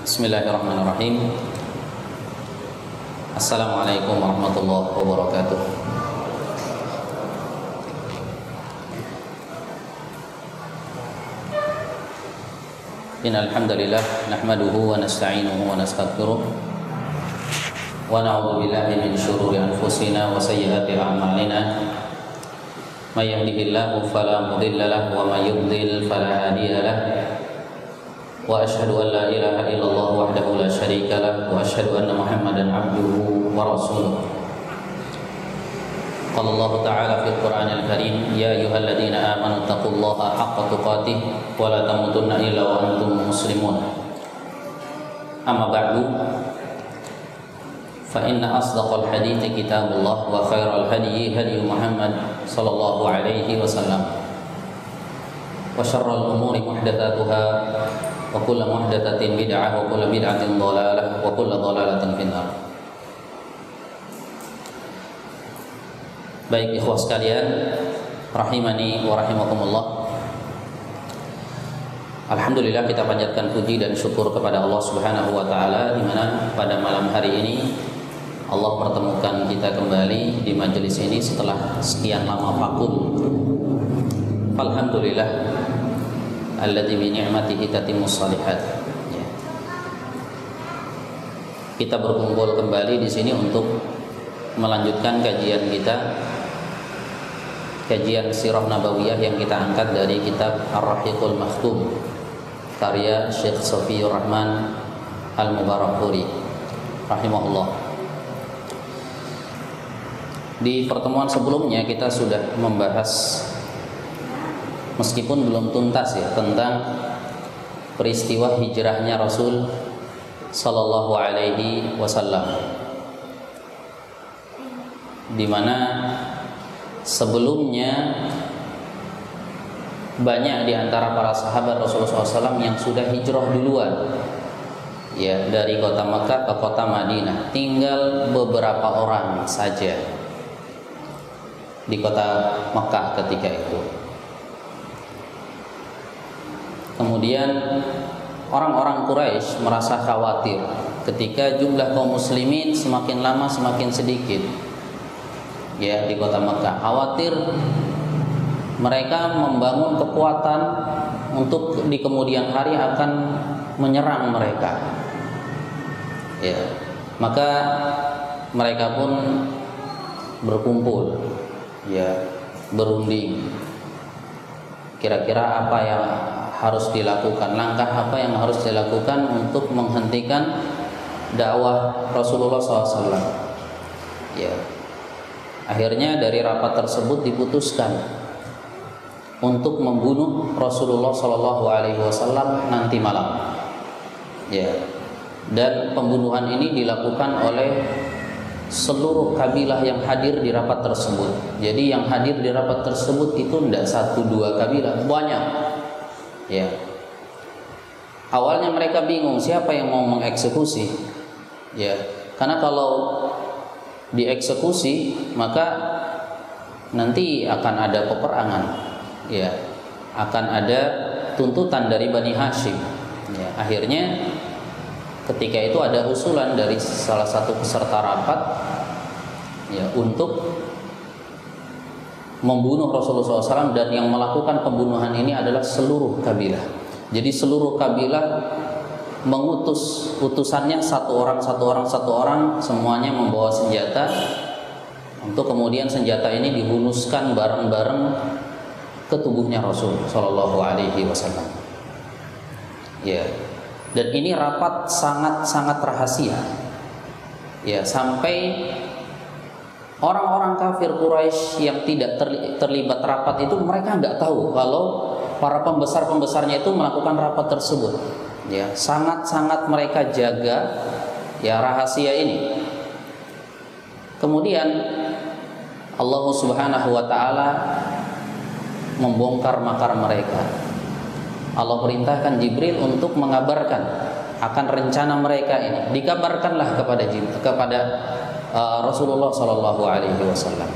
Bismillahirrahmanirrahim. Assalamualaikum warahmatullahi wabarakatuh. Innal hamdalillah nahmaduhu wa nasta'inuhu wa nastaghfiruh wa na'udzu billahi min shururi anfusina wa sayyiati a'malina. May yahdihillahu fala mudilla lahu wa may yudlil fala hadiya lahu. Wa asyhadu an la ilaha illallah wahdahu la syarika lah wa asyhadu anna Muhammadan abduhu wa rasuluh. Qala Allah ta'ala fil Qur'anil Karim, ya ayyuhalladzina amanu taqullaha haqqa tuqatih wa la tamutunna illa wa antum muslimun. Amma ba'du, fa inna asdaqal hadithi kitabullah wa khairal hadyi hadyu Muhammad sallallahu alaihi wasallam. Wa syarrul umuri muhdatsatuha wa kullu muhdatsatin bid'ah wa kullu bid'atin dhalalah wa kullu dhalalatin finnar. Baik ikhwah sekalian, rahimani wa rahimakumullah. Alhamdulillah, kita panjatkan puji dan syukur kepada Allah Subhanahu wa taala, di mana pada malam hari ini Allah pertemukan kita kembali di majelis ini setelah sekian lama vakum. Alhamdulillah alladzi bi ni'matihi tatimmus shalihat. Ya. Kita berkumpul kembali di sini untuk melanjutkan kajian kita, kajian sirah nabawiyah yang kita angkat dari kitab Ar-Rahiqul Makhtum karya Syekh Safiyur Rahman Al-Mubarakfuri rahimahullah. Di pertemuan sebelumnya kita sudah membahas, meskipun belum tuntas ya, tentang peristiwa hijrahnya Rasul sallallahu alaihi wasallam, di mana sebelumnya banyak di antara para sahabat Rasulullah SAW yang sudah hijrah duluan, ya, dari kota Mekah ke kota Madinah. Tinggal beberapa orang saja di kota Mekah ketika itu. Kemudian orang-orang Quraisy merasa khawatir ketika jumlah kaum muslimin semakin lama semakin sedikit, ya, di kota Mekah. Khawatir mereka membangun kekuatan untuk di kemudian hari akan menyerang mereka, ya. Maka mereka pun berkumpul, ya, berunding. Kira-kira apa yang harus dilakukan, langkah apa yang harus dilakukan untuk menghentikan dakwah Rasulullah SAW. Ya. Akhirnya dari rapat tersebut diputuskan untuk membunuh Rasulullah SAW nanti malam. Ya. Dan pembunuhan ini dilakukan oleh seluruh kabilah yang hadir di rapat tersebut. Jadi yang hadir di rapat tersebut itu tidak 1-2 kabilah, banyak. Ya. Awalnya mereka bingung siapa yang mau mengeksekusi. Ya. Karena kalau dieksekusi maka nanti akan ada peperangan. Ya. Akan ada tuntutan dari Bani Hashim. Ya. Akhirnya ketika itu ada usulan dari salah satu peserta rapat, ya, untuk membunuh Rasulullah SAW, dan yang melakukan pembunuhan ini adalah seluruh kabilah. Jadi seluruh kabilah mengutus utusannya satu orang, semuanya membawa senjata untuk kemudian senjata ini dihunuskan bareng-bareng ke tubuhnya Rasul Shallallahu Alaihi Wasallam. Ya. Dan ini rapat sangat-sangat rahasia, ya, sampai orang-orang kafir Quraisy yang tidak terlibat rapat itu, mereka nggak tahu kalau para pembesar-pembesarnya itu melakukan rapat tersebut. Ya, sangat-sangat mereka jaga, ya, rahasia ini. Kemudian Allah Subhanahu wa taala membongkar makar mereka. Allah perintahkan Jibril untuk mengabarkan akan rencana mereka ini. Dikabarkanlah kepada Rasulullah Sallallahu Alaihi Wasallam.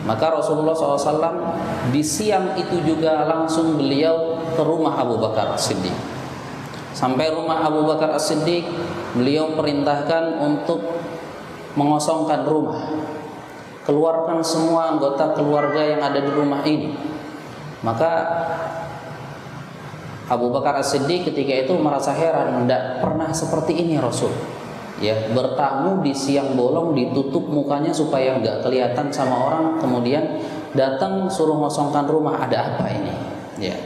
Maka Rasulullah SAW di siang itu juga langsung beliau ke rumah Abu Bakar Siddiq. Sampai rumah Abu Bakar As-Siddiq, beliau perintahkan untuk mengosongkan rumah. Keluarkan semua anggota keluarga yang ada di rumah ini. Maka Abu Bakar As-Siddiq ketika itu merasa heran, tidak pernah seperti ini Rasul. Ya, bertamu di siang bolong, ditutup mukanya supaya nggak kelihatan sama orang, kemudian datang suruh ngosongkan rumah, ada apa ini? Ya.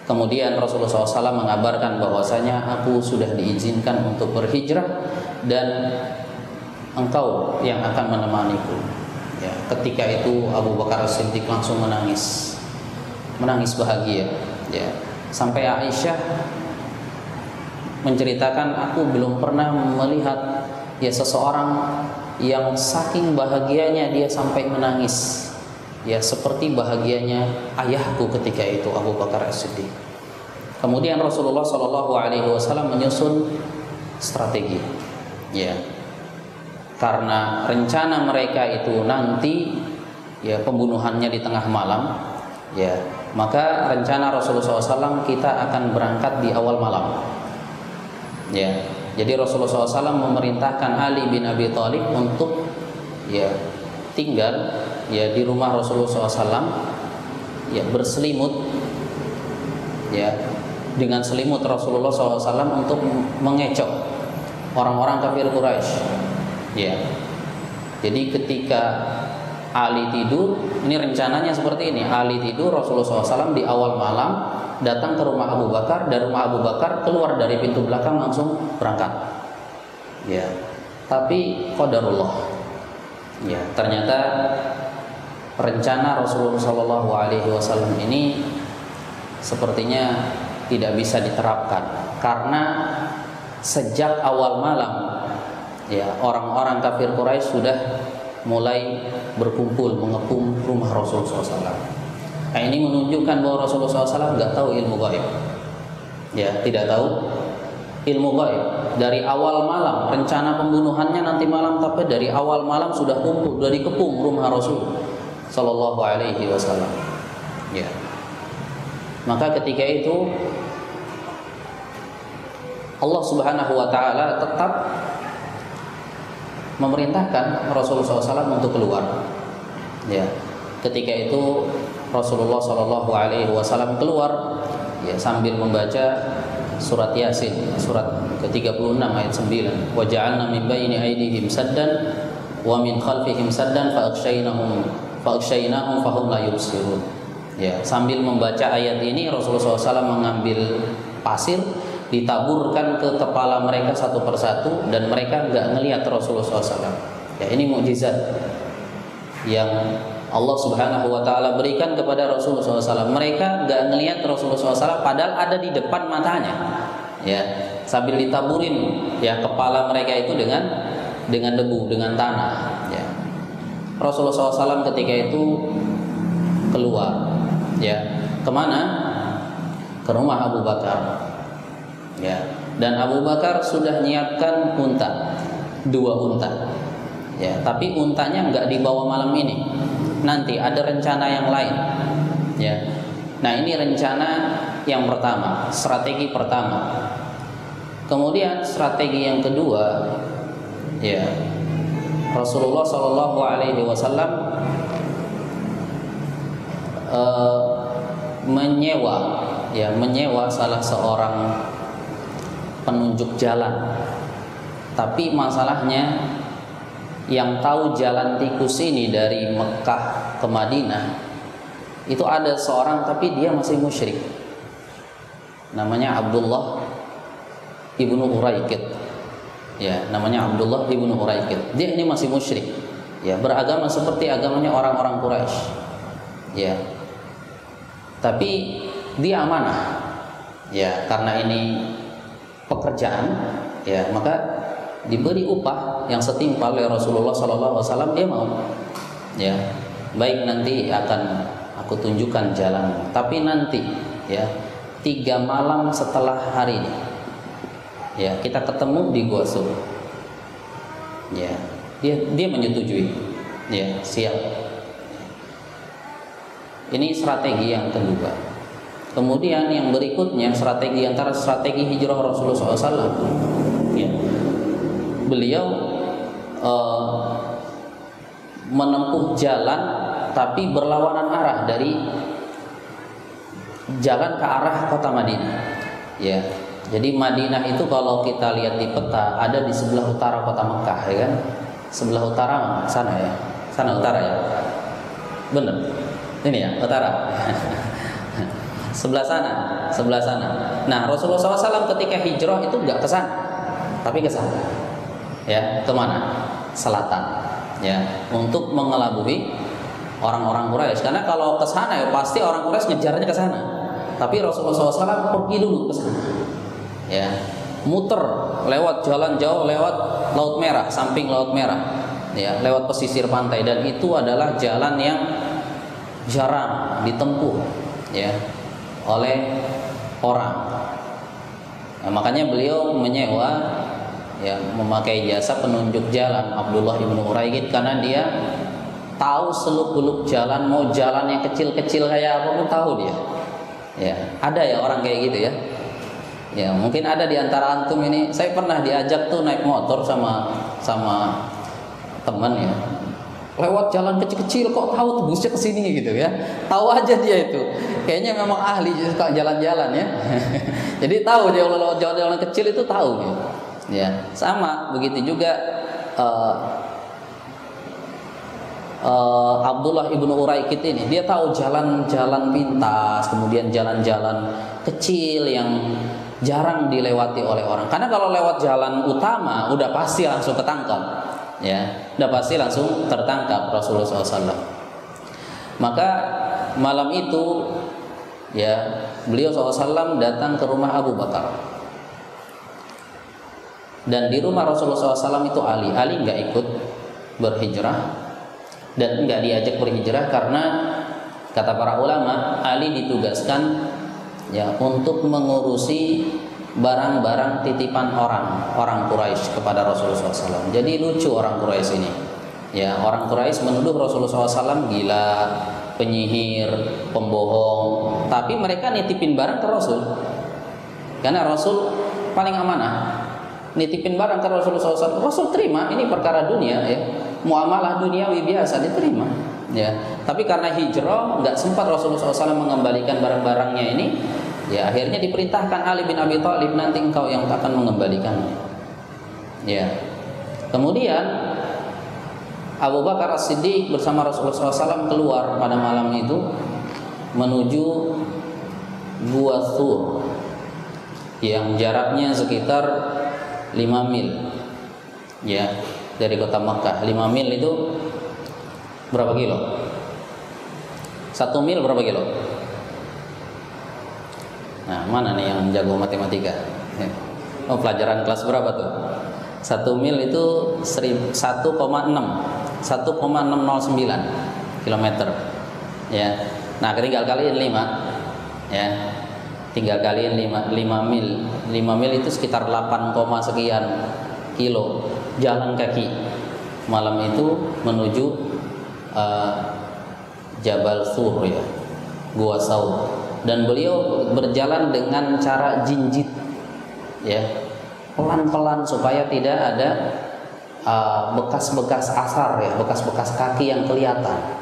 Kemudian Rasulullah SAW mengabarkan bahwasanya aku sudah diizinkan untuk berhijrah dan engkau yang akan menemaniku. Ya, ketika itu Abu Bakar As-Siddiq langsung menangis bahagia. Ya, sampai Aisyah menceritakan, aku belum pernah melihat ya seseorang yang saking bahagianya dia sampai menangis. Ya, seperti bahagianya ayahku ketika itu, Abu Bakar As-Siddiq. Kemudian Rasulullah SAW menyusun strategi. Ya, karena rencana mereka itu nanti ya pembunuhannya di tengah malam. Ya, maka rencana Rasulullah SAW kita akan berangkat di awal malam. Ya, jadi Rasulullah SAW memerintahkan Ali bin Abi Thalib untuk ya tinggal ya di rumah Rasulullah SAW, ya berselimut ya dengan selimut Rasulullah SAW untuk mengecoh orang-orang kafir Quraisy. Ya, jadi ketika Ali tidur, ini rencananya seperti ini: Ali tidur, Rasulullah SAW di awal malam datang ke rumah Abu Bakar, dari rumah Abu Bakar keluar dari pintu belakang langsung berangkat. Ya, tapi qadarullah. Ya, ternyata rencana Rasulullah SAW ini sepertinya tidak bisa diterapkan karena sejak awal malam ya orang-orang kafir Quraisy sudah mulai berkumpul mengepung rumah Rasulullah SAW. Nah, ini menunjukkan bahwa Rasulullah SAW nggak tahu ilmu gaib. Ya, tidak tahu ilmu gaib. Dari awal malam rencana pembunuhannya nanti malam, tapi dari awal malam sudah kumpul, sudah dikepung rumah Rasul Sallallahu Alaihi Wasallam. Ya. Maka ketika itu Allah Subhanahu Wa Taala tetap memerintahkan Rasulullah SAW untuk keluar. Ya. Ketika itu Rasulullah Sallallahu Alaihi Wasallam keluar ya sambil membaca surat Yasin, surat ke-36 ayat 9. Wa ja'alna min baini aydihim saddan wa min khalfihim saddan fa aghshaynahum fahum la yubsirun. Ya, sambil membaca ayat ini Rasulullah SAW mengambil pasir, ditaburkan ke kepala mereka satu persatu dan mereka enggak ngelihat Rasulullah SAW. Ya, ini mukjizat yang Allah Subhanahu Wa Taala berikan kepada Rasulullah SAW. Mereka nggak ngelihat Rasulullah SAW, padahal ada di depan matanya. Ya, sambil ditaburin ya kepala mereka itu dengan debu, dengan tanah. Ya. Rasulullah SAW ketika itu keluar. Ya, kemana? Ke rumah Abu Bakar. Ya, dan Abu Bakar sudah menyiapkan unta, 2 unta. Ya, tapi untanya nggak dibawa malam ini. Nanti ada rencana yang lain. Ya. Nah, ini rencana yang pertama, strategi pertama. Kemudian strategi yang kedua, ya, Rasulullah Shallallahu Alaihi Wasallam menyewa salah seorang penunjuk jalan. Tapi masalahnya yang tahu jalan tikus ini dari Mekah ke Madinah itu ada seorang, tapi dia masih musyrik. Namanya Abdullah ibnu Uraikid. Ya, namanya Abdullah ibnu Uraikid. Dia ini masih musyrik. Ya, beragama seperti agamanya orang-orang Quraisy. Ya. Tapi dia amanah. Ya, karena ini pekerjaan, ya, maka diberi upah yang setimpal oleh Rasulullah SAW. Dia mau, ya, baik, nanti akan aku tunjukkan jalan, tapi nanti ya 3 malam setelah hari ini ya kita ketemu di Gua Sur. Ya, dia menyetujui. Ya, siap. Ini strategi yang kedua. Kemudian yang berikutnya strategi antara strategi hijrah Rasulullah SAW, ya, beliau menempuh jalan tapi berlawanan arah dari jalan ke arah kota Madinah. Ya, jadi Madinah itu kalau kita lihat di peta ada di sebelah utara kota Mekah, ya kan? Sebelah utara sana ya, sana utara ya, bener. Ini ya utara. sebelah sana. Nah, Rasulullah SAW ketika hijrah itu nggak ke sana, tapi ke sana. Ya, kemana? Selatan. Ya, untuk mengelabui orang-orang Quraisy. Karena kalau ke sana ya pasti orang Quraisy ngejarnya ke sana. Tapi Rasulullah SAW pergi dulu ke sana. Ya, muter lewat jalan jauh, lewat Laut Merah, samping Laut Merah. Ya, lewat pesisir pantai, dan itu adalah jalan yang jarang ditempuh, ya, oleh orang. Nah, makanya beliau menyewa, ya, memakai jasa penunjuk jalan Abdullah ibnu Uraikid, karena dia tahu seluk-beluk jalan, mau jalan yang kecil-kecil kayak apa pun tahu dia. Ya, ada ya orang kayak gitu ya. Ya, mungkin ada di antara antum ini. Saya pernah diajak tuh naik motor sama teman ya. Lewat jalan kecil-kecil kok tahu tuh busnya ke sini gitu ya. Tahu aja dia itu. Kayaknya memang ahli suka jalan-jalan ya. Jadi tahu dia lewat jalan-jalan kecil itu tahu gitu. Ya, sama begitu juga Abdullah ibnu Uraikid ini, dia tahu jalan-jalan pintas, kemudian jalan-jalan kecil yang jarang dilewati oleh orang. Karena kalau lewat jalan utama udah pasti langsung ketangkap. Ya, udah pasti langsung tertangkap Rasulullah SAW. Maka malam itu, ya, beliau SAW datang ke rumah Abu Bakar. Dan di rumah Rasulullah SAW itu Ali nggak ikut berhijrah dan nggak diajak berhijrah karena kata para ulama Ali ditugaskan, ya, untuk mengurusi barang-barang titipan orang Quraisy kepada Rasulullah SAW. Jadi lucu orang Quraisy ini, ya, orang Quraisy menuduh Rasulullah SAW gila, penyihir, pembohong, tapi mereka nitipin barang ke Rasul, karena Rasul paling amanah. Nitipin barang ke Rasulullah SAW, Rasul terima, ini perkara dunia, ya, muamalah duniawi biasa diterima, ya. Tapi karena hijrah nggak sempat Rasulullah SAW mengembalikan barang-barangnya ini. Ya, akhirnya diperintahkan Ali bin Abi Thalib, nanti engkau yang akan mengembalikannya. Ya. Kemudian Abu Bakar As-Siddiq bersama Rasulullah SAW keluar pada malam itu menuju Gua Thur yang jaraknya sekitar 5 mil. Ya, dari kota Makkah. 5 mil itu berapa kilo? 1 mil berapa kilo? Nah, mana nih yang jago matematika? Oh, pelajaran kelas berapa tuh? 1 mil itu 1,609 kilometer. Ya. Nah, tinggal kaliin 5. Ya. Tinggal kaliin 5 mil. 5 mil itu sekitar 8, sekian kilo jalan kaki. Malam itu menuju Jabal Thur, ya, Gua Saur. Dan beliau berjalan dengan cara jinjit, ya, pelan-pelan supaya tidak ada bekas-bekas asar, ya, bekas-bekas kaki yang kelihatan,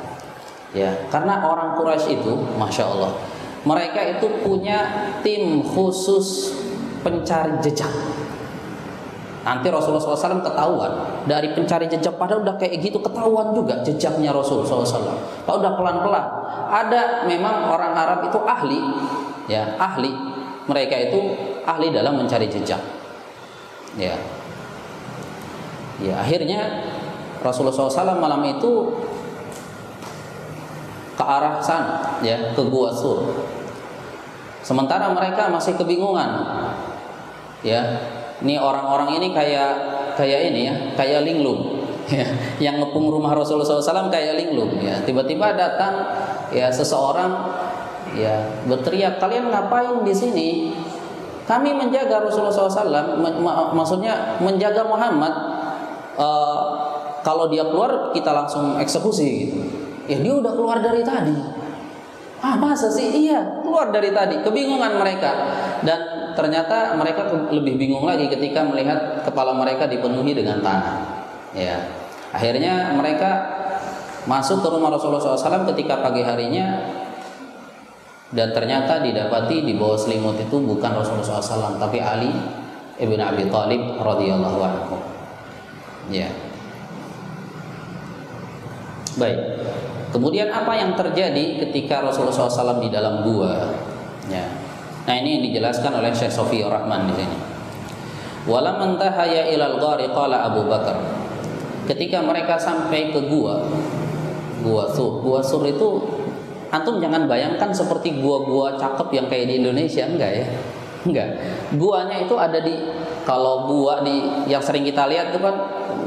ya. Karena orang Quraisy itu, masya Allah, mereka itu punya tim khusus pencari jejak. Nanti Rasulullah SAW ketahuan dari pencari jejak, padahal udah kayak gitu ketahuan juga jejaknya Rasulullah SAW. Kalau udah pelan-pelan, ada memang orang Arab itu ahli, ya, ahli. Mereka itu ahli dalam mencari jejak. Ya, ya, akhirnya Rasulullah SAW malam itu ke arah sana, ya, ke Gua Thur. Sementara mereka masih kebingungan, ya. Ini orang-orang ini kayak ini, ya, kayak linglung, ya, yang ngepung rumah Rasulullah SAW kayak linglung, ya. Tiba-tiba datang, ya, seseorang, ya, berteriak, kalian ngapain di sini? Kami menjaga Rasulullah SAW, maksudnya menjaga Muhammad. Kalau dia keluar kita langsung eksekusi, gitu. Ya, dia udah keluar dari tadi. Ah, masa sih? Iya, keluar dari tadi. Kebingungan mereka. Dan ternyata mereka lebih bingung lagi ketika melihat kepala mereka dipenuhi dengan tanah. Ya. Akhirnya mereka masuk ke rumah Rasulullah SAW ketika pagi harinya, dan ternyata didapati di bawah selimut itu bukan Rasulullah SAW, tapi Ali ibn Abi Thalib radhiyallahu anhu. Ya. Baik. Kemudian apa yang terjadi ketika Rasulullah SAW di dalam gua? Ya. Nah, ini yang dijelaskan oleh Syekh Sofiyur Rahman di sini. Walam antahaya ilal ghari qala Abu Bakar. Ketika mereka sampai ke gua sur itu antum jangan bayangkan seperti gua-gua cakep yang kayak di Indonesia, enggak ya? Enggak. Guanya itu ada di, kalau gua di yang sering kita lihat itu kan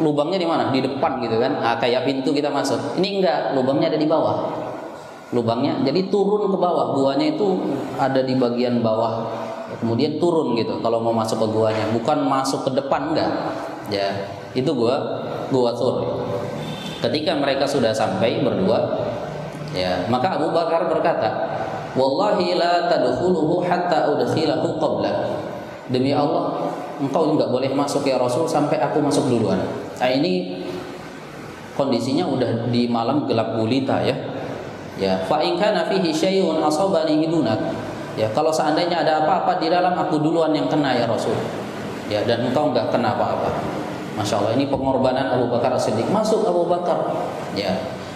lubangnya di mana? Di depan gitu kan. Nah, kayak pintu kita masuk. Ini enggak, lubangnya ada di bawah. Lubangnya jadi turun ke bawah. Guanya itu ada di bagian bawah. Kemudian turun gitu kalau mau masuk ke guanya, bukan masuk ke depan, enggak. Ya, itu gua sur. Ketika mereka sudah sampai berdua, ya, maka Abu Bakar berkata, "Wallahi la tadkhuluhu hatta udkhilahu qabla." Demi Allah, engkau enggak boleh masuk ya Rasul sampai aku masuk duluan. Nah, ini kondisinya udah di malam gelap gulita ya. Ya, fa in kana fihi syai'un asabani dunak. Ya, kalau seandainya ada apa-apa di dalam, aku duluan yang kena ya Rasul. Ya, dan engkau enggak kena apa-apa. Masya Allah, ini pengorbanan Abu Bakar As-Siddiq. Masuk Abu Bakar, ya.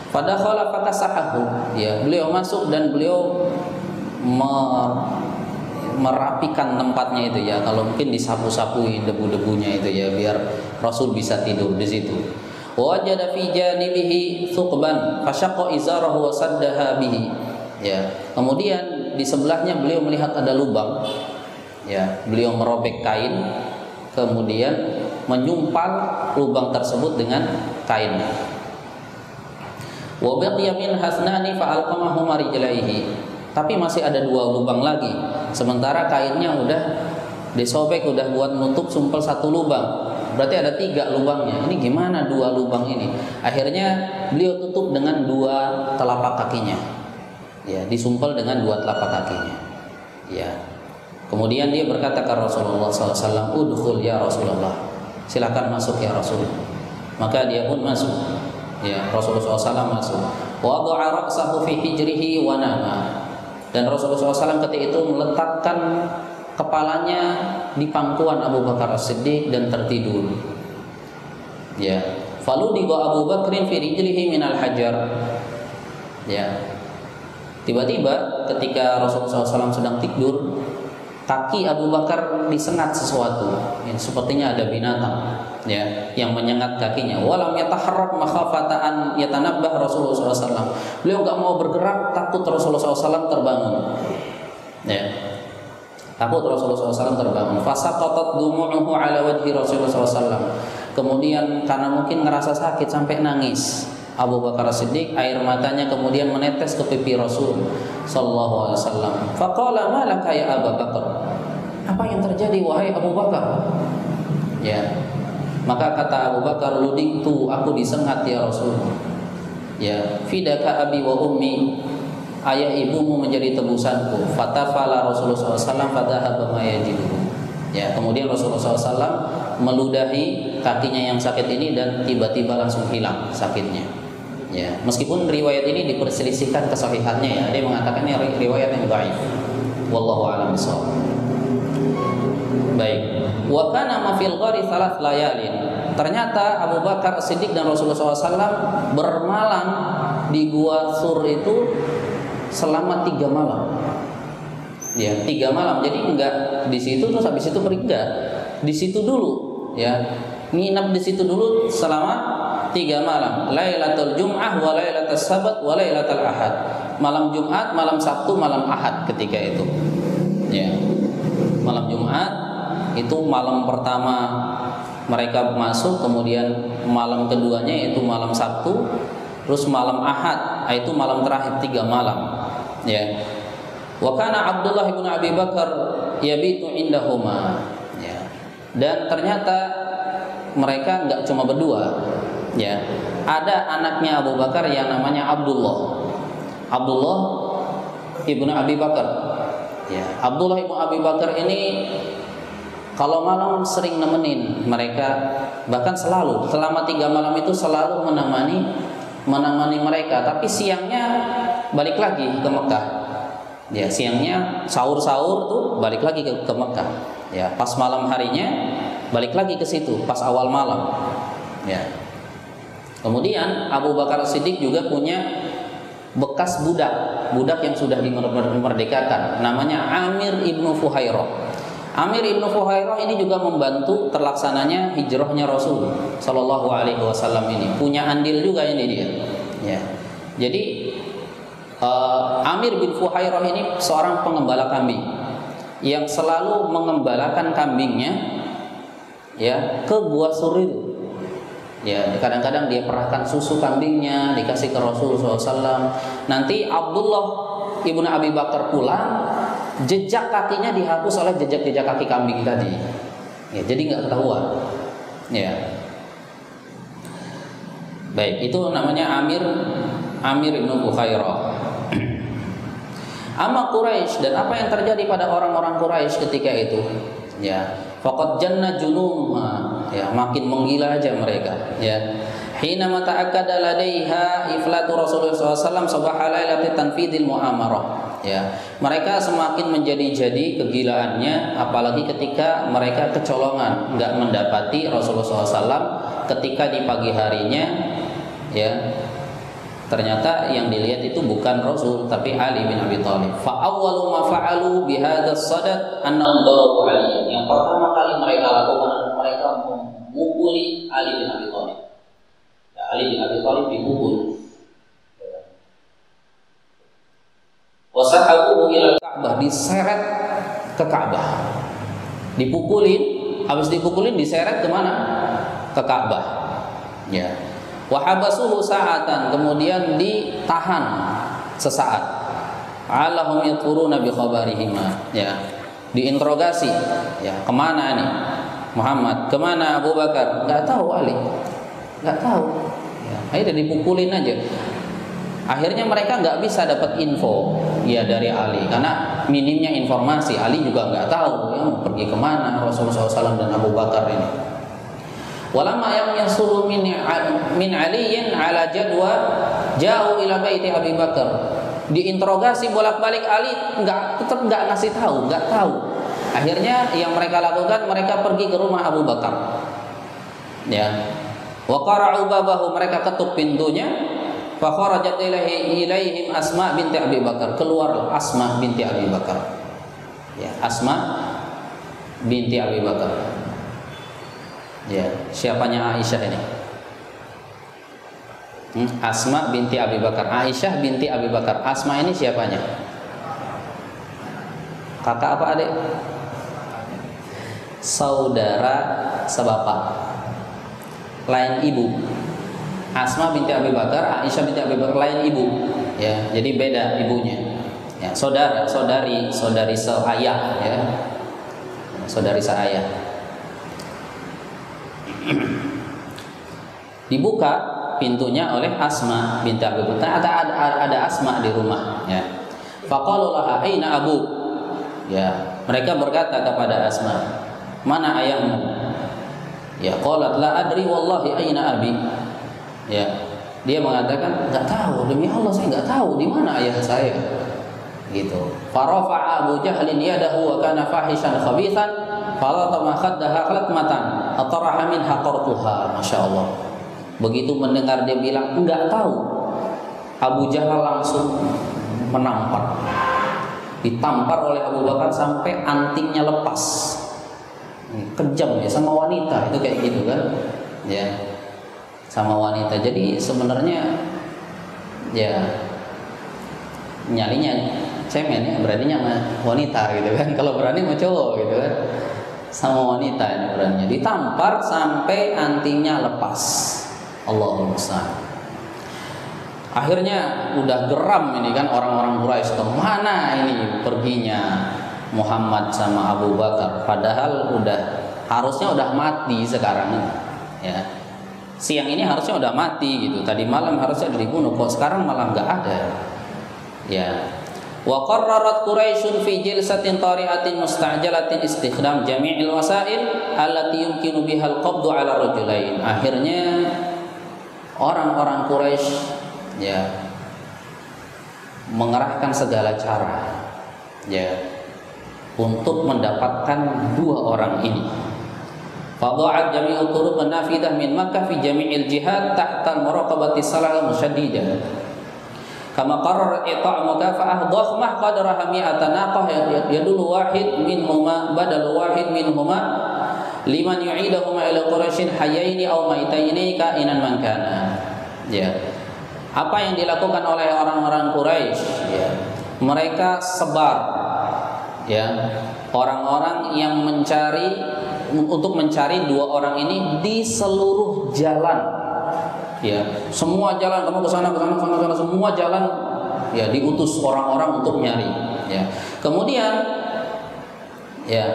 Fadakhala fakasahahu. Ya, beliau masuk dan beliau merapikan tempatnya itu ya. Kalau mungkin disapu-sapui debu-debunya itu ya, biar Rasul bisa tidur di situ. Wajada fi janibihi thuqban fashaqqa izarahu wa saddaha bihi. Ya. Kemudian di sebelahnya beliau melihat ada lubang. Ya, beliau merobek kain, kemudian menyumpal lubang tersebut dengan kainnya. Wa baqiya min hasnani fa alqamahuma rijlaihi. Tapi masih ada 2 lubang lagi. Sementara kainnya udah disobek, udah buat nutup sumpel 1 lubang. Berarti ada 3 lubangnya. Ini gimana 2 lubang ini? Akhirnya beliau tutup dengan 2 telapak kakinya. Ya, disumpel dengan 2 telapak kakinya. Ya. Kemudian dia berkata ke Rasulullah SAW, "Udkhul ya Rasulullah." Silakan masuk ya Rasul. Maka dia pun masuk. Ya, Rasulullah SAW masuk. Wada'a ra'sahu fi hijrihi wa nama. Dan Rasulullah SAW ketika itu meletakkan kepalanya di pangkuan Abu Bakar As-Siddiq dan tertidur. Ya, faludiqa Abu Bakrin fi rijlihi minal hajar. Ya. Tiba-tiba ketika Rasulullah SAW sedang tidur, kaki Abu Bakar disengat sesuatu, ya, sepertinya ada binatang, ya, yang menyengat kakinya. Walam yataharrak makhafata an yatanabbah Rasulullah SAW. Beliau enggak mau bergerak, takut Rasulullah SAW terbangun. Ya, takut Rasulullah SAW terbangun. Fasaqatat dumu'uhu ala wajhi Rasulullah SAW. Kemudian karena mungkin ngerasa sakit sampai nangis, Abu Bakar As-Siddiq, air matanya kemudian menetes ke pipi Rasul sallallahu alaihi wasallam. Faqala ma laka ya Abu Bakar? Apa yang terjadi wahai Abu Bakar? Ya. Maka kata Abu Bakar, "Ludiktu, aku disengat ya Rasul." Ya, "Fidaka abi wa ummi." Ayah ibumu menjadi tebusanku. Fatafala Rasulullah SAW fadhahaba ma yajiduhu. Ya, kemudian Rasulullah SAW meludahi kakinya yang sakit ini dan tiba-tiba langsung hilang sakitnya. Ya, meskipun riwayat ini diperselisihkan kesahihannya ya, ada yang mengatakan ini riwayat yang dhaif. Wallahu a'lam bishawab. Baik. Wa kana ma fil ghari 3 layalin. Ternyata Abu Bakar As-Siddiq dan Rasulullah SAW bermalam di Gua Sur itu selama 3 malam. Ya, 3 malam. Jadi enggak di situ terus habis itu pergi, enggak. Di situ dulu, ya. Nginap di situ dulu selama 3 malam. Lailatul Jum'ah wa lailatul Sabat wa lailatul Ahad. Malam Jumat, malam Sabtu, malam Ahad ketika itu. Ya. Malam Jumat itu malam pertama mereka masuk, kemudian malam keduanya yaitu malam Sabtu, terus malam Ahad, itu malam terakhir 3 malam. Ya. Wa kana Abdullah bin Abi Bakar yabitu indahuma. Ya. Dan ternyata mereka enggak cuma berdua. Ya. Ada anaknya Abu Bakar yang namanya Abdullah. Abdullah ibnu Abi Bakar. Ya, Abdullah ibnu Abi Bakar ini kalau malam sering nemenin mereka, bahkan selalu selama 3 malam itu selalu menemani mereka. Tapi siangnya balik lagi ke Mekah. Ya, siangnya sahur-sahur tuh balik lagi ke Mekah. Ya, pas malam harinya balik lagi ke situ pas awal malam. Ya. Kemudian Abu Bakar Siddiq juga punya bekas budak yang sudah dimerdekakan, namanya Amir ibnu Fuhairah. Amir ibnu Fuhairah ini juga membantu terlaksananya hijrahnya Rasul Shallallahu Alaihi Wasallam ini, punya andil juga ini dia. Ya. Jadi Amir bin Fuhairah ini seorang pengembala kambing yang selalu mengembalakan kambingnya ya ke Gua Suril. Ya, kadang-kadang dia perahkan susu kambingnya dikasih ke Rasulullah SAW. Nanti Abdullah ibnu Abi Bakar pulang, jejak kakinya dihapus oleh jejak kaki kambing tadi. Ya, jadi nggak ketahuan. Ya, baik, itu namanya Amir ibnu Fuhairah. Amma Quraisy, dan apa yang terjadi pada orang-orang Quraisy ketika itu? Ya, faqad janna junumha, ya makin menggila aja mereka. Ya, hina mata'akkada ladaiha iflatu Rasulullah SAW sabaha lailati tanfidil mu'amarah. Ya, mereka semakin menjadi-jadi kegilaannya, apalagi ketika mereka kecolongan nggak mendapati Rasulullah SAW ketika di pagi harinya. Ya, ternyata yang dilihat itu bukan Rasul tapi Ali bin Abi Thalib. Fa awwalu ma fa'alu bihadza sadad annahum darabu Ali. Yang pertama kali mereka lakukan, mereka memukuli Ali bin Abi Thalib. Ya, Ali bin Abi Thalib dipukul. Wa sahabuhu ila Ka'bah, diseret ke Ka'bah. Dipukulin, habis dipukulin diseret ke mana? Ke Ka'bah. Ya. Wahabasuhu sa'atan, kemudian ditahan sesaat. Allahum yadhkuruna bi khabarihima. Ya, diinterogasi. Ya, kemana nih Muhammad? Kemana Abu Bakar? Nggak tahu Ali. Nggak tahu. Ya, akhirnya dipukulin aja. Akhirnya mereka nggak bisa dapat info ya dari Ali karena minimnya informasi. Ali juga nggak tahu ya mau pergi kemana Rasulullah SAW dan Abu Bakar ini. Walamma yang yasulu min aliyin ala jadwa jauh ila baiti Abi Bakar. Diinterogasi bolak-balik Ali tetap nggak ngasih tahu, nggak tahu. Akhirnya yang mereka lakukan, mereka pergi ke rumah Abu Bakar. Ya. Wa qara'u babahu, mereka ketuk pintunya. Fa kharajat ilaihim Asma binti Abi Bakar. Keluar Asma binti Abi Bakar. Ya, Asma binti Abi Bakar. Ya, siapanya Aisyah ini? Asma binti Abi Bakar. Aisyah binti Abi Bakar. Asma ini siapanya? Kakak apa adik? Saudara sebapak, lain ibu. Asma binti Abi Bakar, Aisyah binti Abi Bakar lain ibu. Ya, jadi beda ibunya. Ya, saudari seayah ya. Saudari seayah. Dibuka pintunya oleh Asma binti Abi Bakar. Ada Asma di rumah ya. Faqalu laha aina abu? Ya, mereka berkata kepada Asma, "Mana ayahmu?" Ya, qalat la adri wallahi aina abi. Ya, dia mengatakan enggak tahu, demi Allah saya enggak tahu di mana ayah saya. Gitu. Farafa'a Abu Jahlin yadahu wa kana fahishan khabithan falatama khaddaha khatmatan ataraha minha qartuha. Masyaallah. Begitu mendengar dia bilang enggak tahu, Abu Jahal langsung menampar. Ditampar oleh Abu Bakar sampai antingnya lepas. Kejam ya sama wanita, itu kayak gitu kan. Ya. Sama wanita. Jadi sebenarnya ya nyalinya cemen ya, beraninya sama wanita gitu kan. Kalau berani sama cowok gitu kan. Sama wanita ini beraninya. Ditampar sampai antingnya lepas. Allahumma musta'an. Akhirnya udah geram ini kan orang-orang Quraisy, kemana ini perginya Muhammad sama Abu Bakar, padahal harusnya udah mati sekarang ya. Siang ini harusnya udah mati gitu, tadi malam harusnya dibunuh, kok sekarang malah nggak ada ya. Wa qarrarat Quraisyun fi jilsatin tari'atin musta'jalatin istikhdam jami'il wasail allati yumkinu bihal qabdu 'ala rajulain. Akhirnya orang-orang Quraisy ya mengerahkan segala cara ya untuk mendapatkan dua orang ini. Fadha'at jami'u turuq nafidah min Makkah fi jami'il jihad tahta muraqabati salah musyaddidah. Kama qarrar iqa' mukafa'ah dhakhmah qadraha mi'ata naqah yadullu wahid minhuma badal wahid minhuma liman yu'idahuma ila quraisyin hayyaini aw maitaini ka'inan man kana. Ya. Apa yang dilakukan oleh orang-orang Quraisy ya. Mereka sebar ya orang-orang yang untuk mencari dua orang ini di seluruh jalan. Ya, semua jalan kamu ke sana semua jalan ya diutus orang-orang untuk nyari ya. Kemudian ya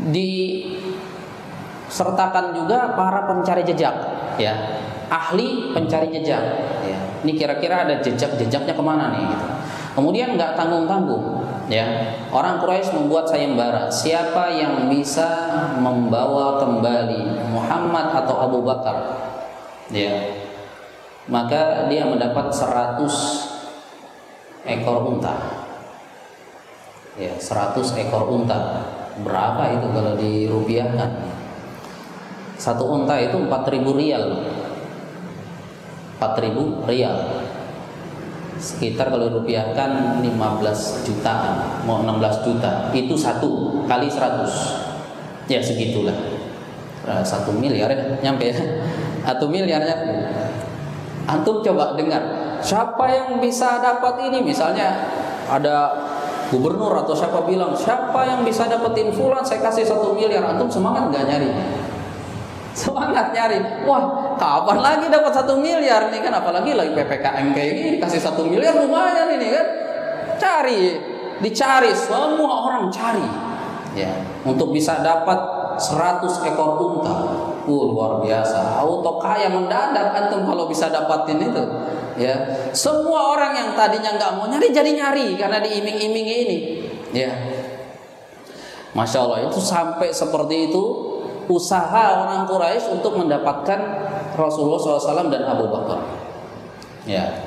disertakan juga para pencari jejak ya, ahli pencari jejak ya. Ini kira-kira ada jejak-jejaknya kemana nih gitu. Kemudian nggak tanggung-tanggung ya, orang Quraisy membuat sayembara, siapa yang bisa membawa kembali Muhammad atau Abu Bakar ya, maka dia mendapat 100 ekor unta ya, 100 ekor unta. Berapa itu kalau dirupiahkan? Satu unta itu 4.000 rial. 4.000 rial sekitar kalau dirupiahkan 15 jutaan, mau 16 juta. Itu satu kali 100 ya segitulah. 1 miliar ya, nyampe ya. 1 miliarnya. Antum coba dengar, siapa yang bisa dapat ini? Misalnya ada gubernur atau siapa bilang, siapa yang bisa dapetin fulan saya kasih 1 miliar. Antum semangat nggak nyari? Semangat nyari. Wah, kapan lagi dapat 1 miliar nih kan? Apalagi lagi PPKM kayak gini, kasih 1 miliar lumayan ini kan? Dicari, semua orang cari ya, untuk bisa dapat 100 ekor unta. Luar biasa, auto kaya mendadak antum kalau bisa dapatin itu ya. Semua orang yang tadinya nggak mau nyari jadi nyari karena diiming-imingi ini ya. Masya Allah, itu sampai seperti itu usaha orang Quraisy untuk mendapatkan Rasulullah SAW dan Abu Bakar ya.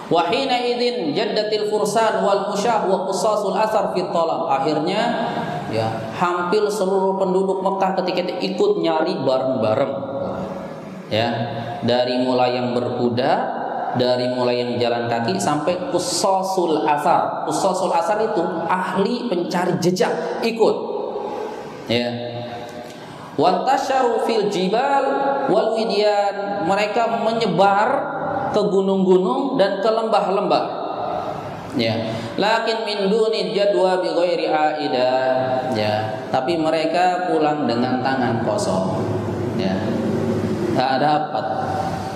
Wahina idin jaddatil fursan wal musyah wa qusasul asar fi talab. Akhirnya ya, hampir seluruh penduduk Mekah ketika itu ikut nyari bareng-bareng ya, dari mulai yang berkuda, dari mulai yang jalan kaki sampai qusasul asar. Qusasul asar itu ahli pencari jejak ikut ya. Wantasyaru fil jibal wal widyan, mereka menyebar ke gunung-gunung dan ke lembah-lembah ya. Lakin min duni jadwa bi ghairi aida ya, tapi mereka pulang dengan tangan kosong ya. Enggak dapat,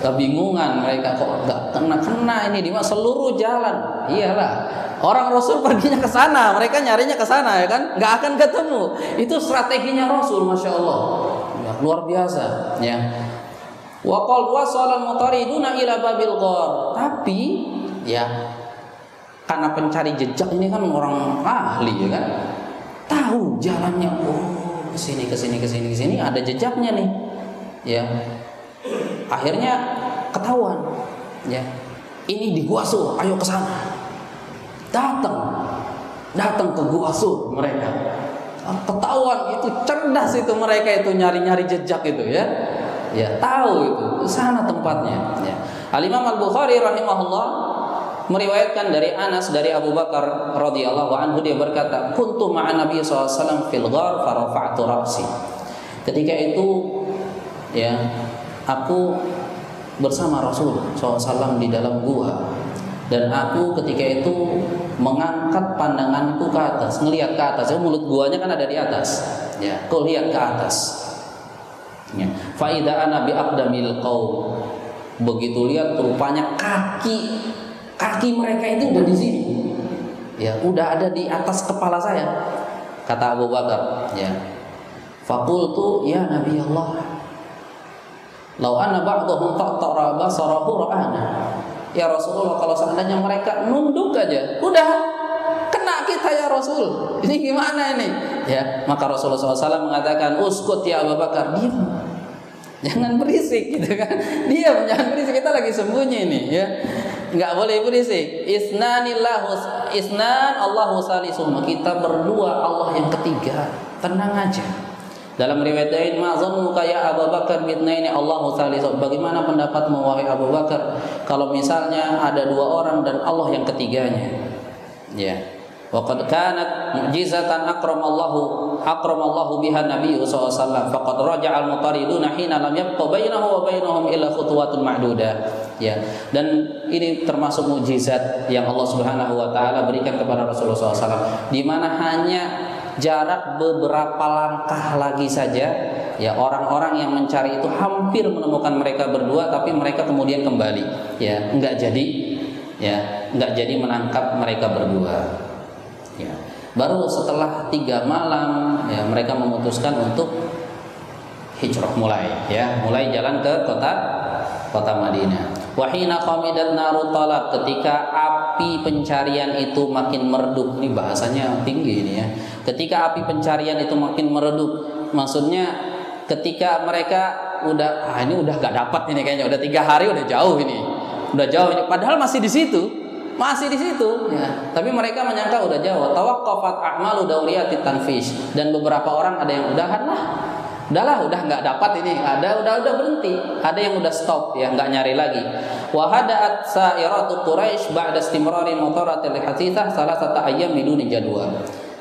kebingungan mereka, kok enggak kena ini di seluruh jalan. Iyalah, orang Rasul perginya ke sana, mereka nyarinya ke sana ya kan, enggak akan ketemu. Itu strateginya Rasul, Masya Allah ya, luar biasa ya. Wa qal wasala mutariduna ila babil ghar, tapi ya karena pencari jejak ini kan orang ahli ya kan, tahu jalannya. Oh, kesini ada jejaknya nih ya. Akhirnya ketahuan ya, ini di Gua Sur, ayo ke sana. Datang ke Gua Sur mereka. Ketahuan, itu cerdas itu mereka itu nyari-nyari jejak itu ya. Ya, tahu itu sana tempatnya ya. Al-Imam Al-Bukhari rahimahullah meriwayatkan dari Anas dari Abu Bakar radhiyallahu anhu, dia berkata, kuntu ma'an Nabi SAW fil ghar farafa'tu ra'si. Ketika itu ya, aku bersama Rasul SAW di dalam gua, dan aku ketika itu mengangkat pandanganku ke atas, ngelihat ke atas. Ya, mulut guanya kan ada di atas ya, aku lihat ke atas ya. Fa idza ana bi aqdamil qaum, begitu lihat rupanya kaki mereka itu udah di sini ya, udah ada di atas kepala saya. Kata Abu Bakar ya, faqultu ya Nabi Allah, law anna ba'dahum taqtara basarahu ra'ana. Ya Rasulullah, kalau seandainya mereka nunduk aja, udah kena kita ya Rasul. Ini gimana ini? Ya, maka Rasulullah SAW mengatakan, uskut ya Abu Bakar, diam, jangan berisik gitu kan. Diam, jangan berisik, kita lagi sembunyi nih ya. Nggak boleh berisik. Isnan Allahu salisuhuma, kita berdua Allah yang ketiga. Tenang aja. Dalam riwayat lain, ma zannuka ya Abu Bakar bitnaini Allahu salisuhuma, bagaimana pendapatmu wahai Abu Bakar kalau misalnya ada dua orang dan Allah yang ketiganya? Ya. Wa qad kanat mu'jizatan akramallahu biha Nabi sallallahu alaihi wasallam faqad raja'al mutariduna hina lam yabqa bainahu wa bainahum illa khutwatun ma'dudah. Ya, dan ini termasuk mukjizat yang Allah Subhanahu wa taala berikan kepada Rasulullah SAW, di mana hanya jarak beberapa langkah lagi saja ya orang-orang yang mencari itu hampir menemukan mereka berdua, tapi mereka kemudian kembali ya nggak jadi menangkap mereka berdua ya. Baru setelah 3 malam ya mereka memutuskan untuk hijrah, mulai jalan ke kota Madinah. Wahina qamidat naru talab, ketika api pencarian itu makin meredup. Ini bahasanya tinggi ini ya. Ketika api pencarian itu makin meredup, maksudnya ketika mereka ini udah gak dapat ini kayaknya, udah 3 hari udah jauh ini, padahal masih di situ ya. Tapi mereka menyangka udah jauh. Tawaqqafat a'malu dawriyatit tanfish, dan beberapa orang ada yang udahlah nggak dapat ini, udah berhenti, ada yang udah stop ya, nggak nyari lagi. Wa hada'at sa'iratu Quraisy ba'da istimrari mutaratil hasithah salasata ayyam biduni jadwa.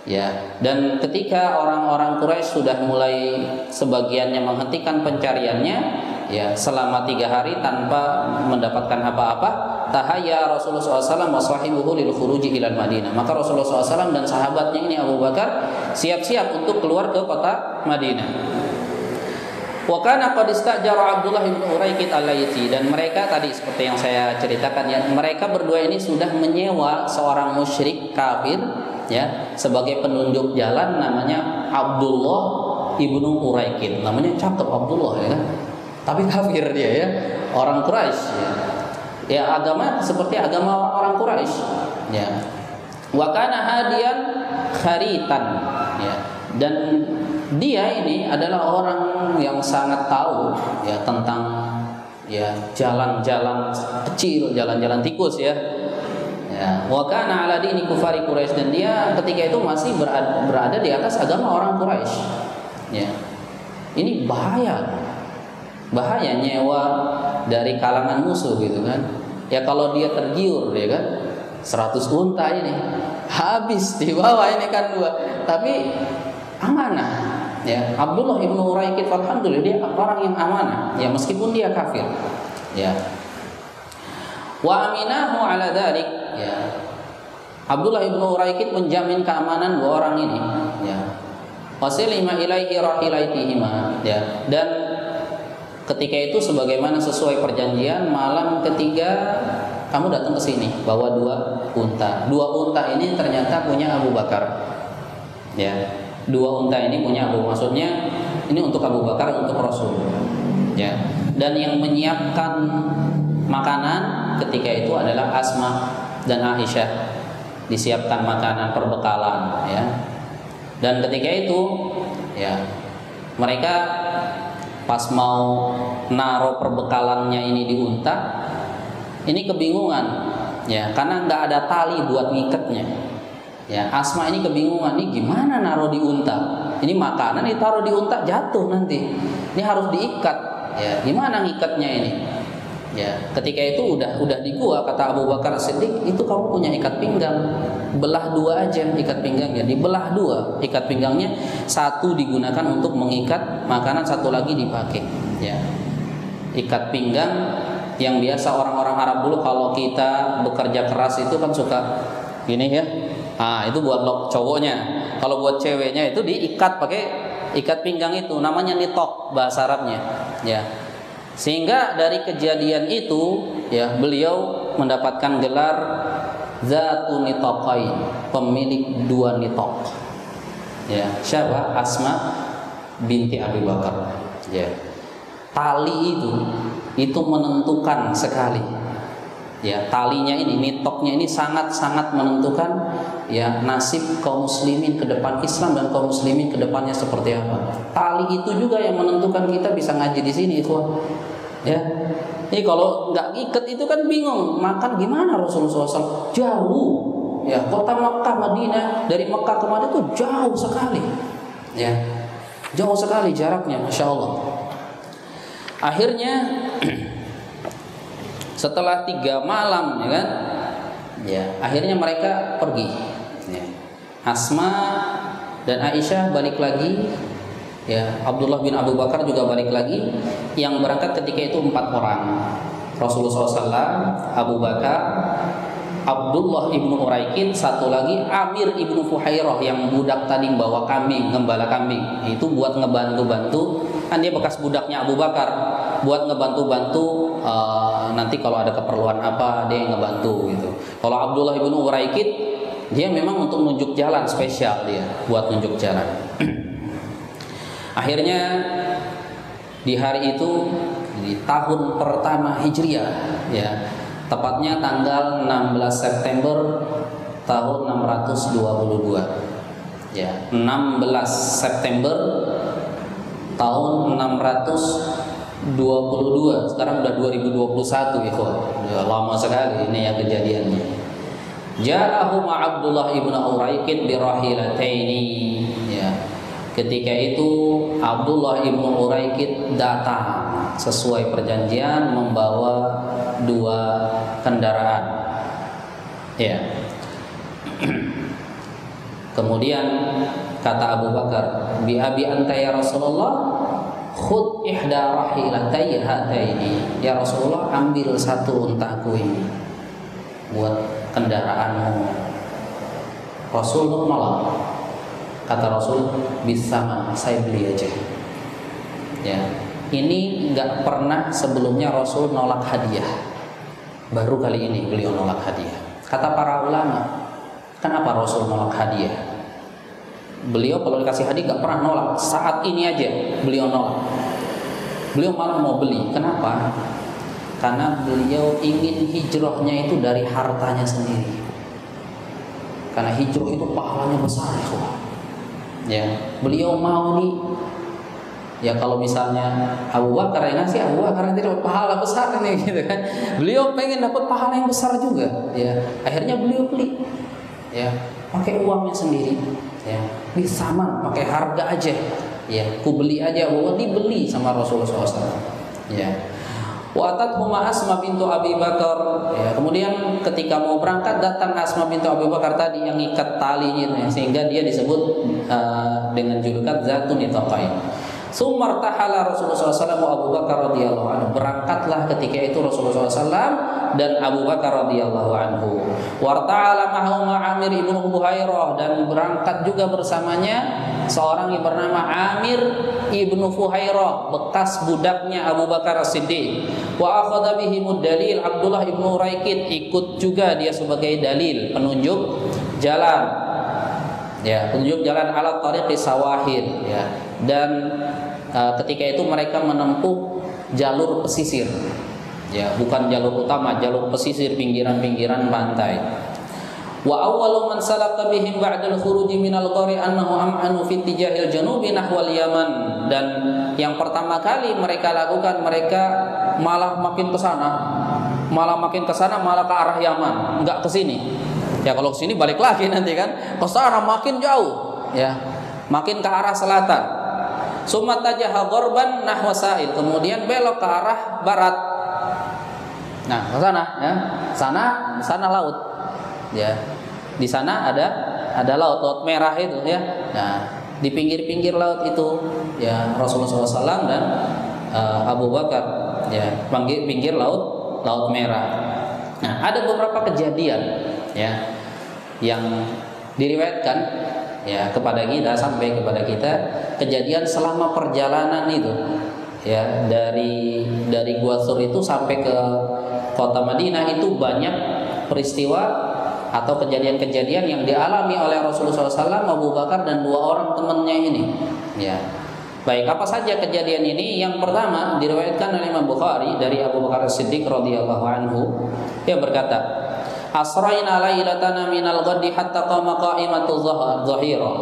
Ya, dan ketika orang-orang Quraisy sudah mulai sebagiannya menghentikan pencariannya ya selama 3 hari tanpa mendapatkan apa-apa, tahayya Rasulullah SAW wa sahibuhu lil khuruji ilal Madinah. Maka Rasulullah SAW dan sahabatnya ini Abu Bakar siap-siap untuk keluar ke kota Madinah. Wa kana qad istajara Abdullah bin Uraiqit al-Laitsi, dan mereka tadi seperti yang saya ceritakan ya, mereka berdua ini sudah menyewa seorang musyrik kafir ya sebagai penunjuk jalan, namanya Abdullah ibnu Uraiqit. Namanya cakep Abdullah ya, tapi kafir dia ya, orang Quraisy ya. Ya agama seperti agama orang Quraisy ya. Wa kana hadiyan kharitan ya, dan dia ini adalah orang yang sangat tahu ya tentang ya jalan-jalan kecil, jalan-jalan tikus ya. Ya, wa kana ala dini kufari Quraisy, dan dia ketika itu masih berada di atas agama orang Quraisy. Ya. Ini bahaya nyewa dari kalangan musuh gitu kan. Ya kalau dia tergiur ya kan, 100 unta ini habis di bawah ini kan 2, tapi amanah. Ya, Abdullah ibnu Uraiqit alhamdulillah dia orang yang amanah ya meskipun dia kafir. Ya. Wa aminahu ala dzalik ya. Abdullah ibnu Uraiqit menjamin keamanan 2 orang ini ya. Wasilima ilaihi rahilaitihima ya. Dan ketika itu sebagaimana sesuai perjanjian, malam ketiga kamu datang ke sini bawa 2 unta. 2 unta ini ternyata punya Abu Bakar. Ya. 2 unta ini punya maksudnya ini untuk Abu Bakar, untuk Rasul ya. Dan yang menyiapkan makanan ketika itu adalah Asma dan Aisyah, disiapkan makanan perbekalan ya. Dan ketika itu ya mereka pas mau naruh perbekalannya ini di unta, ini kebingungan ya karena nggak ada tali buat ngikatnya. Ya, Asma ini kebingungan, nih gimana naruh di unta? Ini makanan ditaruh di unta jatuh nanti. Ini harus diikat. Ya, gimana ngikatnya ini? Ya, ketika itu udah di gua, kata Abu Bakar Siddiq, itu kamu punya ikat pinggang. Belah 2 aja ikat pinggangnya, dibelah 2 ikat pinggangnya, 1 digunakan untuk mengikat makanan, 1 lagi dipakai. Ya. Ikat pinggang yang biasa orang-orang Arab dulu kalau kita bekerja keras itu kan suka gini ya. Itu buat cowoknya. Kalau buat ceweknya itu diikat pakai ikat pinggang, itu namanya nitok bahasa Arabnya. Ya. Sehingga dari kejadian itu ya beliau mendapatkan gelar Zatu Nitaqain, pemilik 2 nitok. Ya, siapa? Asma binti Abi Bakar. Ya. Tali itu menentukan sekali. Ya, talinya ini, nitoknya ini sangat-sangat menentukan ya nasib kaum muslimin ke depan, Islam dan kaum muslimin ke depannya seperti apa. Tali itu juga yang menentukan kita bisa ngaji di sini, ikhwan. Ya. Ini kalau nggak ikat itu kan bingung makan gimana. Rasulullah SAW jauh, ya, kota Mekah Madinah, dari Mekah ke Madinah itu jauh sekali, ya, jauh sekali jaraknya, masya Allah. Akhirnya setelah 3 malam, ya kan, ya, akhirnya mereka pergi. Ya. Asma dan Aisyah balik lagi, ya, Abdullah bin Abu Bakar juga balik lagi. Yang berangkat ketika itu 4 orang. Rasulullah SAW, Abu Bakar, Abdullah ibnu Uraikid, satu lagi Amir ibnu Fuhairah yang budak tadi bawa kambing, ngembala kambing. Itu buat ngebantu-bantu, kan dia bekas budaknya Abu Bakar, buat ngebantu-bantu nanti kalau ada keperluan apa dia yang ngebantu gitu. Kalau Abdullah ibnu Uraikid dia memang untuk nunjuk jalan spesial, dia buat nunjuk jalan. Akhirnya di hari itu, di tahun pertama Hijriah, ya, tepatnya tanggal 16 September tahun 622. Ya, 16 September tahun 622. Sekarang udah 2021, ikhwan. Ya, lama sekali ini yang kejadiannya. Ja'ahum Abdullah ibnu Uraikid birahilataini. Ya. Ketika itu Abdullah ibnu Uraikid datang sesuai perjanjian membawa 2 kendaraan. Ya. Kemudian kata Abu Bakar, bi abi anta ya Rasulullah, khud ihda rahilatai hataini. Ya Rasulullah, ambil satu untaku ini buat kendaraanmu. Rasul menolak. Kata Rasul, bisaman, saya beli aja. Ya, ini nggak pernah sebelumnya Rasul nolak hadiah. Baru kali ini beliau nolak hadiah. Kata para ulama, kenapa Rasul nolak hadiah? Beliau kalau dikasih hadiah nggak pernah nolak. Saat ini aja beliau nolak. Beliau malah mau beli. Kenapa? Karena beliau ingin hijrahnya itu dari hartanya sendiri. Karena hijrah itu pahalanya besar, ya, beliau mau nih, ya, kalau misalnya Abu Bakar yang ngasih, Abu Bakar nanti dapat pahala besar nih, gitu kan. Beliau pengen dapat pahala yang besar juga, ya. Akhirnya beliau beli, ya, pakai uangnya sendiri, ya, bisaman, pakai harga aja, ya, ku beli aja, bahwa dibeli sama Rasulullah SAW, ya. Watat huma Asma bintu Abi Bakar. Ya, kemudian ketika mau berangkat datang Asma bintu Abi Bakar tadi yang ikat talinya, ya, sehingga dia disebut dengan julukan Zatun Itaqain. Sumar tahala Rasulullah SAW wa Abu Bakar radhiyallahu anhu. Berangkatlah ketika itu Rasulullah SAW dan Abu Bakar radhiyallahu anhu. Warta'ala ma'hum Amir ibnu Fuhairah, dan berangkat juga bersamanya seorang yang bernama Amir ibnu Fuhairah, bekas budaknya Abu Bakar As-Siddiq. Wa akhadha bihimud dalil Abdullah ibnu Uraikid, ikut juga dia sebagai dalil, penunjuk jalan. Ya, penunjuk jalan ala tariqi sawahil, ya. Dan ketika itu mereka menempuh jalur pesisir. Ya, bukan jalur utama, jalur pesisir, pinggiran-pinggiran pantai. Wa awwalu man salaka bihim ba'dal khuruji minal ghari annahu am'anu fi tijahil janubi nahwal Yaman. Dan yang pertama kali mereka lakukan, mereka malah makin ke sana, malah ke arah Yaman, enggak ke sini. Ya, kalau ke sini balik lagi nanti kan, ke sana makin jauh, ya, makin ke arah selatan. Summa tajaha gharban nahwa sa'il, kemudian belok ke arah barat. Nah, ke sana, ya. Sana laut. Ya. Di sana ada laut merah itu, ya. Nah, di pinggir-pinggir laut itu, ya, Rasulullah SAW dan Abu Bakar, ya, pinggir laut merah. Nah, ada beberapa kejadian, ya, yang diriwayatkan, ya, kepada kita, sampai kepada kita, kejadian selama perjalanan itu, ya, dari Gua Thur itu sampai ke kota Madinah itu banyak peristiwa atau kejadian-kejadian yang dialami oleh Rasulullah SAW, Abu Bakar dan 2 orang temannya ini, ya. Baik, apa saja kejadian ini? Yang pertama diriwayatkan oleh Imam Bukhari dari Abu Bakar As-Siddiq radhiyallahu anhu, dia berkata, "Asrayna lailatana minal ghaddi hatta qama qa'imatu dhahira."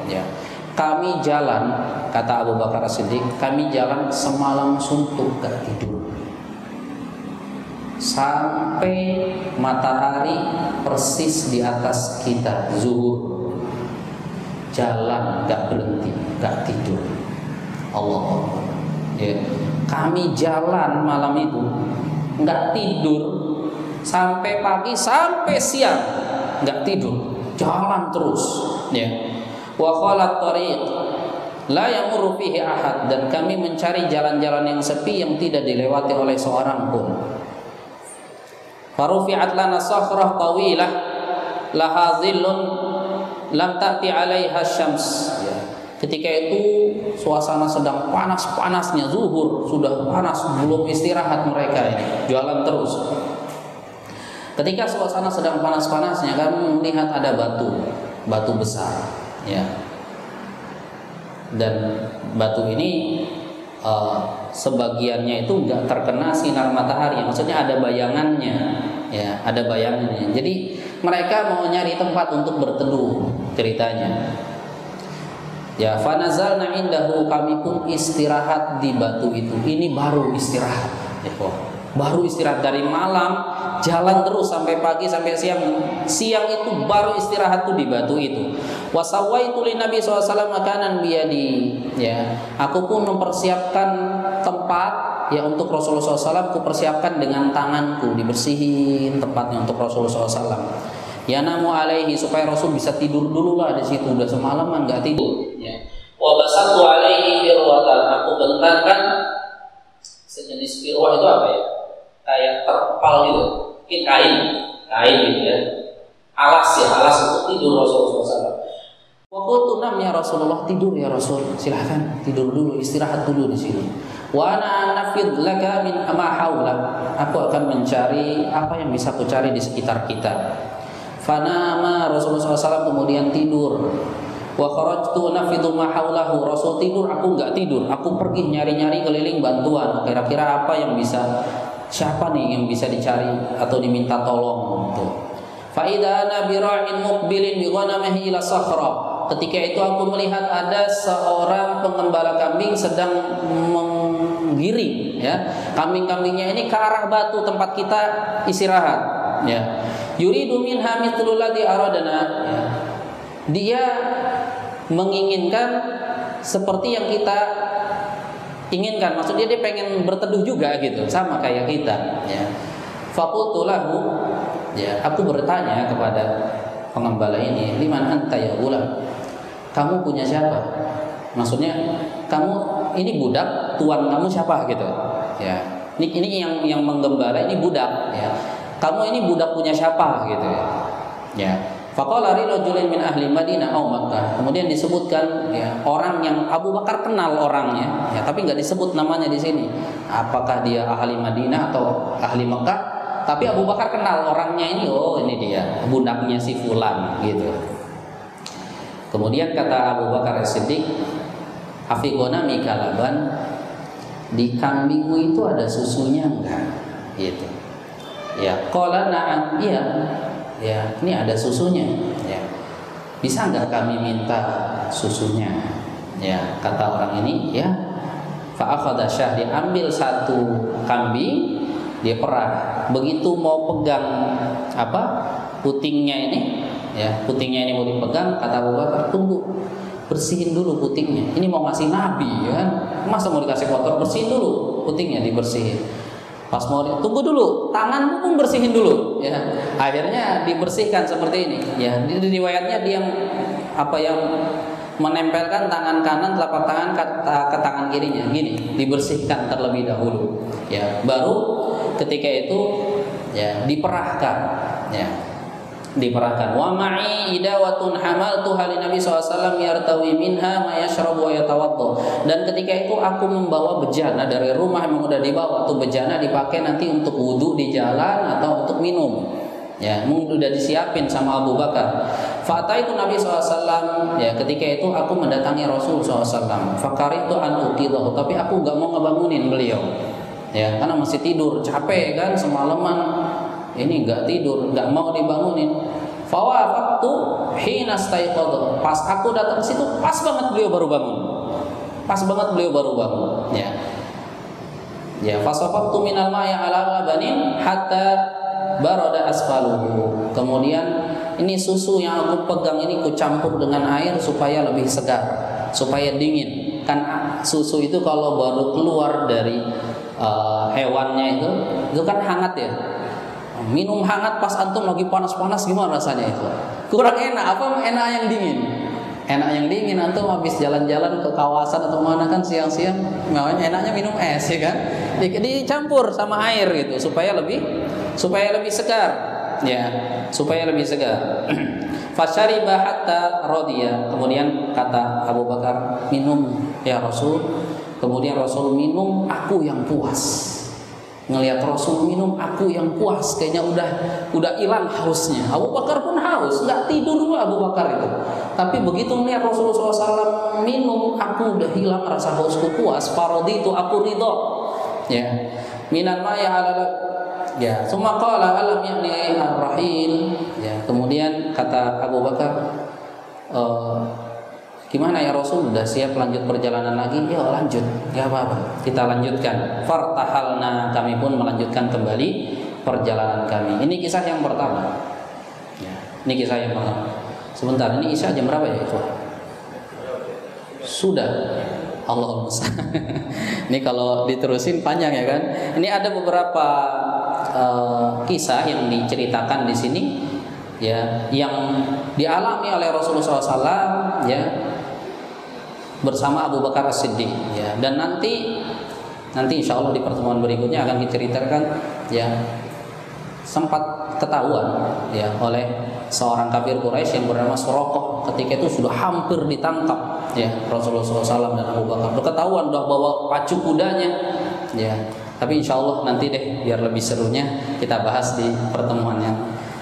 Ya. Kami jalan, kata Abu Bakar As-Siddiq, kami jalan semalam suntuk gak tidur. Sampai matahari persis di atas kita, zuhur. Jalan gak berhenti, gak tidur. Allah, ya. Kami jalan malam itu nggak tidur sampai pagi sampai siang, nggak tidur, jalan terus, ya. Wa khalat tariq la yamurru fihi ahad, dan kami mencari jalan-jalan yang sepi yang tidak dilewati oleh seorang pun. Farufi'at lana sakhrah tawilah laha dhillun lam ta'ti 'alaiha syams. Ketika itu suasana sedang panas-panasnya, zuhur, sudah panas, belum istirahat mereka ini, jalan terus. Ketika suasana sedang panas-panasnya, kami melihat ada batu besar, ya. Dan batu ini sebagiannya itu enggak terkena sinar matahari, maksudnya ada bayangannya, ya, ada bayangannya. Jadi mereka mau nyari tempat untuk berteduh, ceritanya. Ya, fanazalna indahu, kami pun istirahat di batu itu. Ini baru istirahat, ya, baru istirahat dari malam, jalan terus sampai pagi sampai siang. Siang itu baru istirahat tuh di batu itu. Wasawaitu li Nabi SAW makanan biyadi, ya. Aku pun mempersiapkan tempat, ya, untuk Rasulullah SAW. Aku persiapkan dengan tanganku, dibersihin tempatnya untuk Rasulullah SAW. Ya, namu alaihi, supaya Rasul bisa tidur dulu lah di situ, udah semalaman nggak tidur. Ya. Wa basatu alaihi firwatan, aku bentangkan sejenis firwah. Itu apa ya? Kayak terpal gitu, mungkin kain gitu ya. Alas untuk tidur Rasulullah SAW. Wa qultu nam ya Rasulullah, tidur ya Rasul, silahkan tidur dulu, istirahat dulu di sini. Wa ana nafid laka min ma haula, aku akan mencari apa yang bisa aku cari di sekitar kita. Fanama Rasulullah SAW, kemudian tidur. Wa kharajtu nafidu ma haulahu, Rasul tidur, aku enggak tidur. Aku pergi nyari-nyari keliling bantuan. Kira-kira apa yang bisa, siapa nih yang bisa dicari atau diminta tolong gitu. Fa idza ana bira'in muqbilin bi ghanamihi ila sakhra. Ketika itu aku melihat ada seorang pengembala kambing sedang menggiring, ya, kambing-kambingnya ini ke arah batu tempat kita istirahat, ya. Yuridu minha mithlul ladzi aradana, ya. Dia menginginkan seperti yang kita inginkan, maksudnya dia pengen berteduh juga gitu, sama kayak kita, ya. Faqultu lahu, ya, aku bertanya kepada pengembala ini, liman anta ya ghulam, kamu punya siapa? Maksudnya kamu ini budak, tuan kamu siapa gitu, ya. Ini yang menggembala ini budak, ya. Kamu ini budak punya siapa gitu, ya. Ya. Faqala rajulun min ahli Madinah au Makkah. Kemudian disebutkan, ya, orang yang Abu Bakar kenal orangnya, ya, tapi nggak disebut namanya di sini. Apakah dia ahli Madinah atau ahli Makkah? Tapi Abu Bakar kenal orangnya ini. Oh, ini dia, budaknya si fulan gitu. Kemudian kata Abu Bakar As-Siddiq, "Hafiqona mikalaban, di kambingmu itu ada susunya enggak?" Gitu. Ya, qala na'am, iya. Ya, ini ada susunya, ya. Bisa enggak kami minta susunya? Ya, kata orang ini, ya. Fa akhadha syah, diambil satu kambing, dia perah. Begitu mau pegang apa? Putingnya ini, ya, putingnya ini mau dipegang, kata Abu Bakar, tunggu, bersihin dulu putingnya. Ini mau ngasih nabi, ya kan? Masa mau dikasih kotor, bersihin dulu putingnya, dibersihin. Pas mau tunggu dulu, tanganmu pun bersihin dulu, ya. Akhirnya dibersihkan seperti ini, ya. Di riwayatnya dia yang menempelkan tangan kanan telapak tangan ke tangan kirinya, gini, dibersihkan terlebih dahulu, ya. Baru ketika itu, ya, diperahkan, ya. Diperahkan. Wa ma'i idawatun hamaltuha li Nabi SAW yartawi minha ma yashrabu wa yatawaddo. Dan ketika itu aku membawa bejana dari rumah, yang udah dibawa tuh bejana dipakai nanti untuk wudu di jalan atau untuk minum. Ya, sudah disiapin sama Abu Bakar. Fa'ataitu Nabi SAW, ya ketika itu aku mendatangi Rasul SAW. Fakaritu an uqidahu, tapi aku nggak mau ngebangunin beliau, ya karena masih tidur, capek kan semalaman, ini nggak tidur, nggak mau dibangunin. Fawafaqtu hina staiqadha, pas aku datang ke situ pas banget beliau baru bangun, ya fasafaqtu minal ma'i ala labanin hatta barada asfaluhu. Kemudian ini susu yang aku pegang ini kucampur dengan air supaya lebih segar, supaya dingin. Kan susu itu kalau baru keluar dari hewannya itu kan hangat ya. Minum hangat pas antum lagi panas-panas gimana rasanya itu? Kurang enak, apa enak yang dingin? Enak yang dingin, antum habis jalan-jalan ke kawasan atau mana kan siang-siang, enaknya minum es ya kan? Dicampur sama air gitu supaya lebih segar, ya, supaya lebih segar. Fasyariba hatta radiya. Kemudian kata Abu Bakar, minum ya Rasul. Kemudian Rasul minum, aku yang puas. Ngelihat Rasul minum, aku yang puas. Kayaknya udah hilang hausnya. Abu Bakar pun haus, nggak tidur dulu Abu Bakar itu. Tapi begitu melihat Rasulullah SAW minum, aku udah hilang rasa hausku, puas. Farodi itu aku ridho. Ya, minan ma ya ala. Ya, summa qala alam ya'ni ar-rahil. Ya, kemudian kata Abu Bakar, gimana ya Rasul, udah siap lanjut perjalanan lagi? Ya lanjut, gak apa-apa, kita lanjutkan. Fartahalna, kami pun melanjutkan kembali perjalanan kami. Ini kisah yang pertama. Ya, ini kisah yang pertama. Sebentar, ini Isya jam berapa ya itu? Sudah. Allahumma musta'an. Ini kalau diterusin panjang ya kan. Ini ada beberapa kisah yang diceritakan di sini, ya, yang dialami oleh Rasulullah SAW, ya, bersama Abu Bakar As-Siddiq, ya. Dan nanti insya Allah di pertemuan berikutnya akan diceritakan, ya, sempat ketahuan, ya, oleh seorang kafir Quraisy yang bernama Suraqah. Ketika itu sudah hampir ditangkap, ya, Rasulullah SAW dan Abu Bakar. Udah ketahuan, udah bawa pacu kudanya, ya. Tapi insya Allah nanti deh, biar lebih serunya kita bahas di pertemuan yang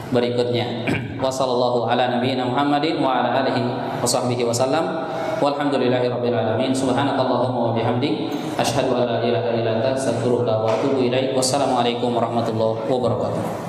berikutnya. Wassallallahu ala nabiyyina Muhammadin wa ala alihi washabbihi wasallam. Walhamdulillahirabbil alamin. Subhanakallahumma wa bihamdik asyhadu an la ilaha illa anta astaghfiruka wa atubu ilaik. Wassalamualaikum warahmatullahi wabarakatuh.